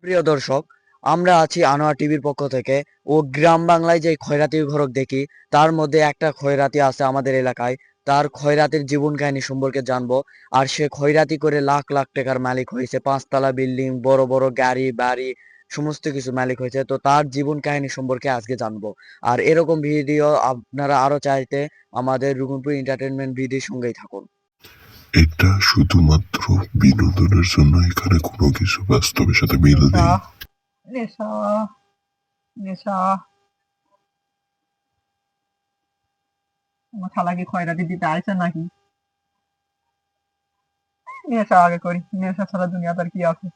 প্রিয় দর্শক, আমরা আছি আনোয়ার টিভির পক্ষ থেকে ও গ্রাম বাংলায় যে খয়রাতি ঘরক দেখি তার মধ্যে একটা খয়রাতি আছে আমাদের এলাকায়। তার খয়রাতির জীবন কাহিনী সম্পর্কে জানবো। আর সে খয়রাতি করে লাখ লাখ টাকার মালিক হয়েছে, পাঁচতলা বিল্ডিং, বড় বড় গাড়ি বাড়ি সমস্ত কিছু মালিক হয়েছে। তো তার জীবন কাহিনী সম্পর্কে আজকে জানবো। আর এরকম ভিডিও আপনারা আরো চাইতে আমাদের রুকুনপুর এন্টারটেনমেন্ট ভিডিওর সঙ্গেই থাকুন। এটা শুধুমাত্র বিনোদনের জন্য, এখানে কোনো কিছু বাস্তবের সাথে মিল নেই। নেশা নেশা আমার শালা কি খয়রাতি দিতে আইছে নাকি? নেশা আগে করি, নেশা ছাড়া দুনিয়াতে আর কি আছে?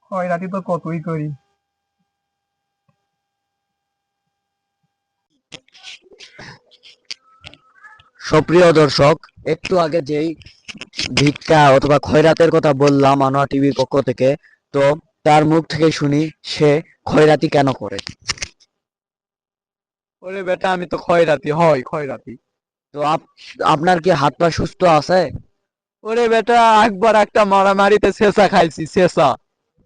খয়রাতি তো কতই করি। সুপ্রিয় দর্শক, একটু আগে যেই ভিক্ষা অথবা খয়রাতের কথা বললাম আনোয়ার টিভির পক্ষ থেকে, তো তার মুখ থেকে শুনি সে খয়রাতি কেন করে। ওরে বেটা, আমি তো খয়রাতি হয় খয়রাতি। তো আপনার কি হাত পা সুস্থ আছে? ওরে বেটা, একবার একটা মারামারিতে শেষা খাইছি, শেষা।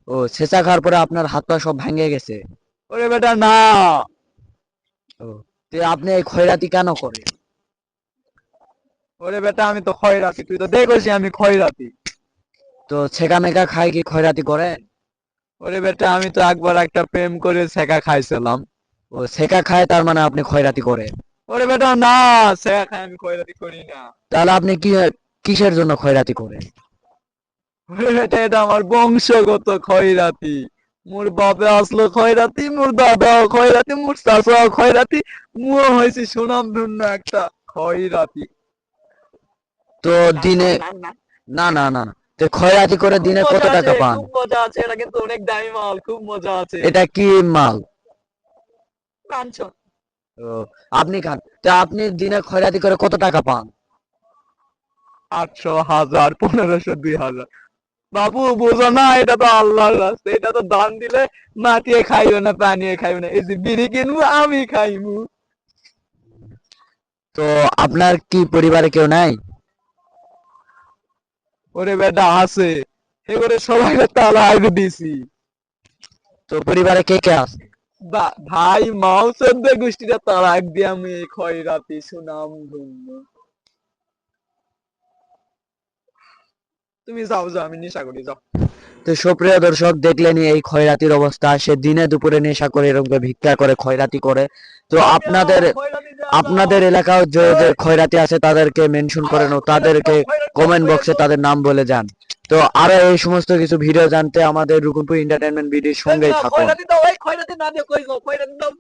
ও, ছেঁচা খাওয়ার পরে আপনার হাত পা সব ভেঙে গেছে? ওরে বেটা না। ও, তো আপনি এই খয়রাতি কেন করে? ওরে বেটা, আমি তো খয়রাতি, তুই তো দেখোছি আমি খয়রাতি। তো ছেঁকা মেকা খায় কি খয়রাতি করে? ওরে বেটা, আমি তো একবার একটা প্রেম করে ছেঁকা খাইছিলাম। ও, ছেঁকা খায় তার মানে আপনি খয়রাতি করে? ওরে বেটা না, ছেঁকা খাই আমি খয়রাতি করি না। তাহলে আপনি কি কিসের জন্য খয়রাতি করে? ওরে বেটা, এটা আমার বংশগত খয়রাতি। মোর বাবা আসলো খয়রাতি, মোর দাদাও খয়রাতি, মোর চাচাও খয়রাতি, মুও হয়েছে সুনামধন্য একটা খয়রাতি। তো দিনে না না না না, তো খয়রাতি করে খুব দিনে কত মজা টাকা আছে, পান? খুব মজা আছে, এটা কিন্তু অনেক দামি মাল, খুব মজা আছে। এটা কি মাল? কাঞ্চন। ও, আপনি খান। তা আপনি দিনে খয়রাতি করে কত টাকা পান? 800, 1000, 1500, 2000। বাবু বোঝো না, এটা তো আল্লাহর রাস্তা, এটা তো দান দিলে মাটিয়ে খাইও না, পানিয়ে খাইও না। এই যে বিড়ি কিনবো আমি খাইমু। তো আপনার কি পরিবারে কেউ নাই? ওরে বেটা আছে, এবারে সবাই তালাক দিছি। তো পরিবারে কে কে আছে? ভাই মাও চোদ্দ গোষ্ঠীটা তালাক দিয়ে আমি এই খয়রাতি সুনাম ধন্য। তুমি যাও যাও, আমি নেশা করি, যাও। তো সুপ্রিয় দর্শক, দেখলেনই এই খয়রাতির অবস্থা। সে দিনে দুপুরে নেশা করে এরকম ভিক্ষা করে খয়রাতি করে। তো আপনাদের আপনাদের এলাকাও যে যে খয়রাতি আছে তাদেরকে মেনশন করেন ও তাদেরকে কমেন্ট বক্সে তাদের নাম বলে যান। তো আরো এই সমস্ত কিছু ভিডিও জানতে আমাদের রুকুনপুর এন্টারটেনমেন্ট ভিডিওর সঙ্গেই থাকুন। খয়রাতি দাও, খয়রাতি না দিয়ে কই যাও, খয়রাতি দাও।